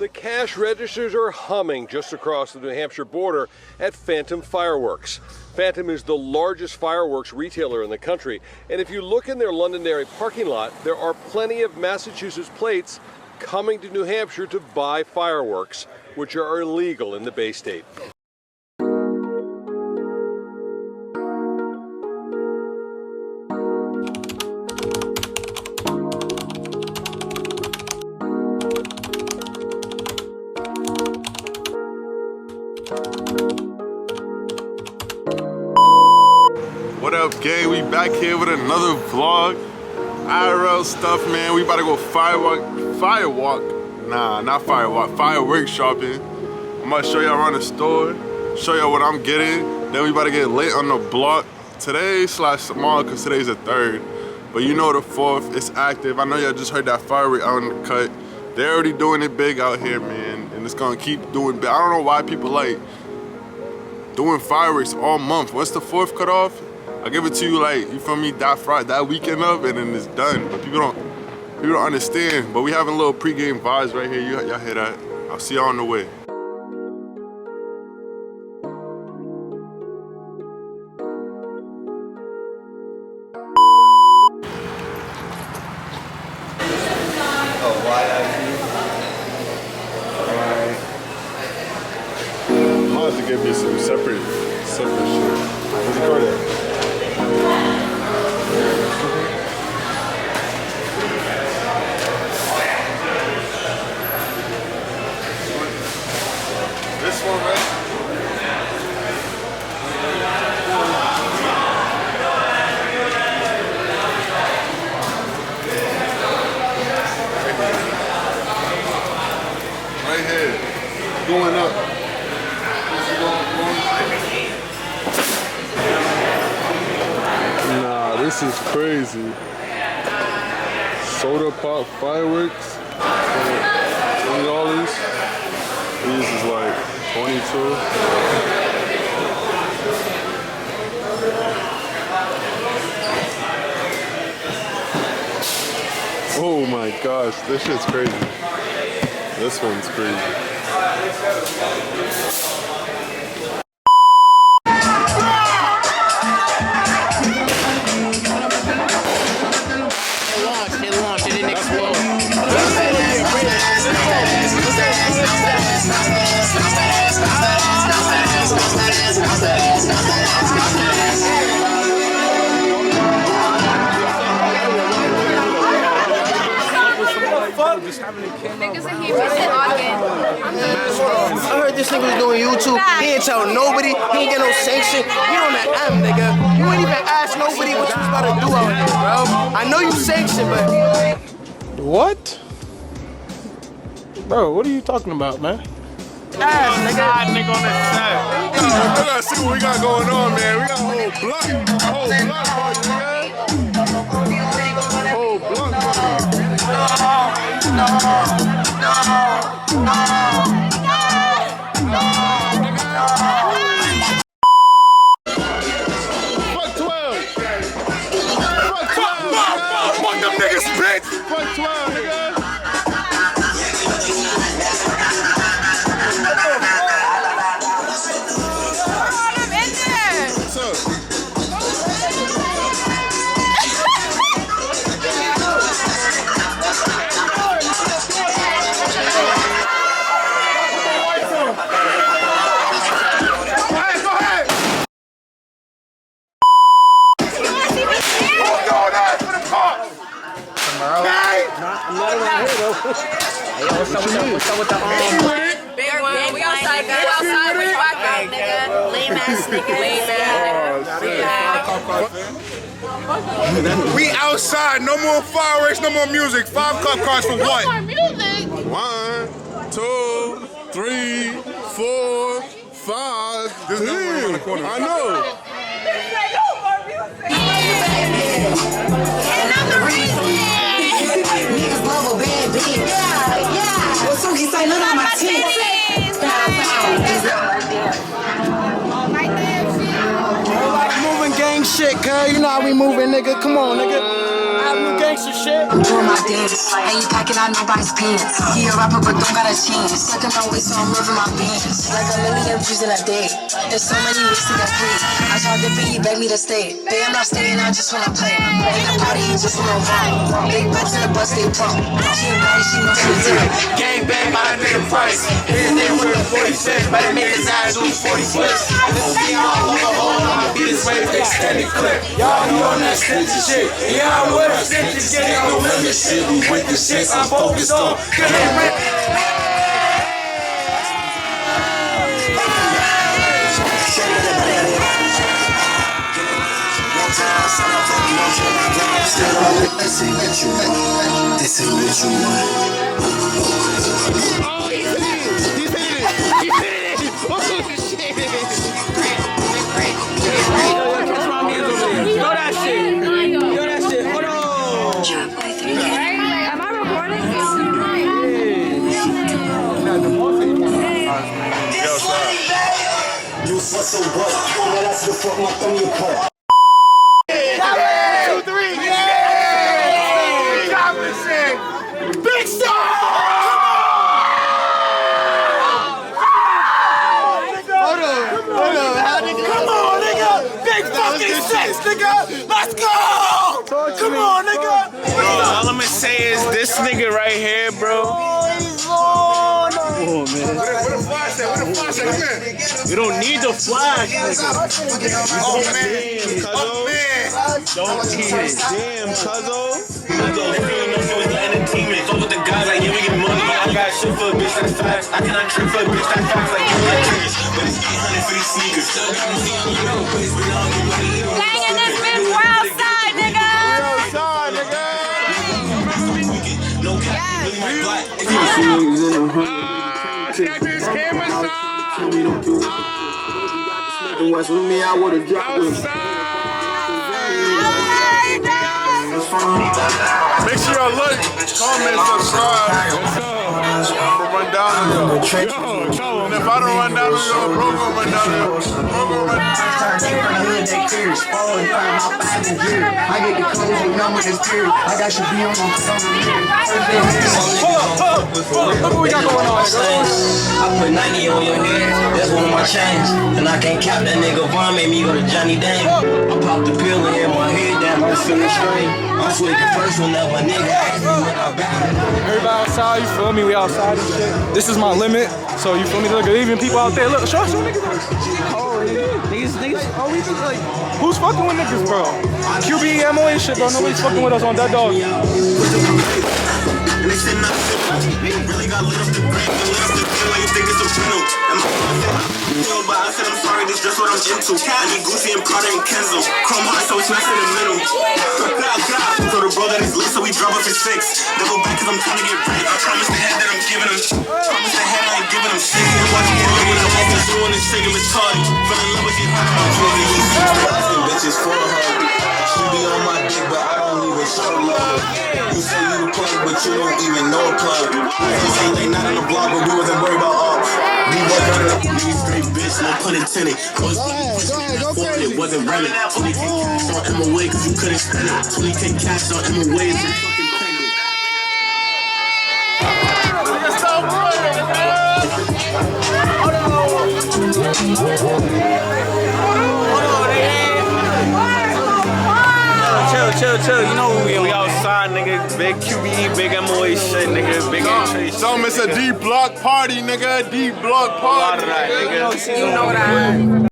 The cash registers are humming just across the New Hampshire border at Phantom Fireworks. Phantom is the largest fireworks retailer in the country, and if you look in their Londonderry parking lot, there are plenty of Massachusetts plates coming to New Hampshire to buy fireworks, which are illegal in the Bay State. What up, gang? We back here with another vlog. IRL stuff, man. We about to go fireworks shopping. I'm about to show y'all around the store, show y'all what I'm getting. Then we about to get lit on the block. Today / tomorrow, because today's the 3rd. But you know the 4th, it's active. I know y'all just heard that firework out in the cut. They're already doing it big out here, man. And it's gonna keep doing big. I don't know why people like doing fireworks all month. Once the 4th cut off, I give it to you like, you feel me, that weekend up, and then it's done. But people don't understand. But we having a little pregame vibes right here. Y'all hear that? I'll see y'all on the way. I'm gonna have to give me some separate shit. Let's go there. This one, right? Right here. Going up. Nah, this is crazy. Soda pop fireworks. $20. These is like 22. Oh my gosh, this shit's crazy. This one's crazy. I heard this nigga was doing YouTube. He ain't tell nobody. He ain't get no sanction. You on that M, nigga. You ain't even ask nobody what you was about to do out there, bro. I know you sanctioned, but what? Bro, what are you talking about, man? ass, nigga. Nigga on that side. We gotta see what we got going on, man. We got a whole block. Whole block party, nigga. Whole block party. Fuck 12. Fuck 12. Fuck them niggas, bitch. Fuck 12, nigga. What's up with the Big one. We outside, guys. Outside. We walk nigga. Lame ass nigga. We outside. No more fireworks. No more music. 5 cop cars for what? No more music. 1, 2, 3, 4, 5. This is around the corner. I know. And I'm the reason. Niggas love a bad bitch. Yeah. Well, so he say, look at my tits. moving gang shit, cuz. You know how we moving, nigga. Come on, nigga. have new gangster shit. I'm doing my dance. And you packing out nobody's pants. He a rapper, but don't got a chance. Sucking my waist, so I'm rubbing my bands. Like a million views in a day. There's so many ways to get paid. I tried to pay, he begged me to stay. Babe, I'm not staying, I just wanna play. In the party, he just wanna run. Big butts in the bus, they pump. She a baddie, she know she a Gang bang, my nigga price. Everything worth 40 cents. Better make his eyes do 40 flips. If it's me all over, I'ma be this way, big steady clip. Y'all be on that stitcher shit. Yeah, I'm with a stitcher gang. I'm with the shit, we with the shit. I'm focused on getting rich. This ain't what you want. This ain't what you want. Am I recording? You fuck so what? But I still fuck my thumb apart. Big Star! Hold on, how nigga? Come on, nigga! Big fucking sex, nigga! Let's go! Come on, nigga! Bro, all I'ma say is this nigga right here, bro. Oh, man. Where the flash at? Where the flash at? Come here. You don't need the flash, nigga. Oh, man. Oh, man. Don't need it. Damn, cuzzo. Cuzzo, feeling up for the entertainment. Go with the guys like, yeah, we get money. I got shit for a bitch, that's facts. I cannot trip for a bitch, that's facts. Like, you got cash. But it's 800 for these sneakers. Still got money on the road, but it's been on the money. Gang in this bitch, we're outside, nigga. No cap, really my black. Got this camera What's with me? I would've dropped him. Make sure y'all like, comment, subscribe. I'ma run down on y'all. And if I don't run down on y'all, bro gon' run down on y'all. Bro gon' run down on I get the clothes with no one is period. I got your be on my Look what we got going on, I put 90 on your head, that's one of my chains. And I can't cap that nigga Vaughn, made me go to Johnny Dang. I popped the pill and hit my head down, I'm feeling straight. I'm sweet the first one that my nigga asked me when I back. Everybody outside, you feel me? We outside and shit. This is my limit, so you feel me? Look, even people out there, look, show niggas. Oh, niggas. Oh, we just like, who's fucking with niggas, bro? QBE, MOA shit, bro. Nobody's fucking with us on that dog. And they said nothing. Really got lit up the brain, lit up the brain like you think it's a rental. And my mom said, but I said I'm sorry, this just what I'm into. I need Gucci and Prada and Kenzo. Chrome heart, so it's nice in the middle. So the bro that is lit, so we drop up his 6. Double back cause I'm trying to get right. I promise the head that I'm giving him. Promise the head I ain't giving him shit. Watch me get lit with a woman, doing this shit, I'm retarded. Fell in love with you, I'm bitches for her. She be on my dick, but I don't even show love. You say you the plug, but you don't even know a plug. You say they not in the blog, but we wasn't worried about ops. We wasn't running up, niggas straight bitch, no pun intended. Go ahead, it wasn't running. 20K cash on MOA, cause you couldn't spend it. 20K cash on MOA is a fucking pendant. Chill. You know who we outside, nigga. Big QBE, big MOA shit, nigga. Big entry shit. Tell them it's a D-block party, nigga. D-block party. A lot of that, nigga. You know that.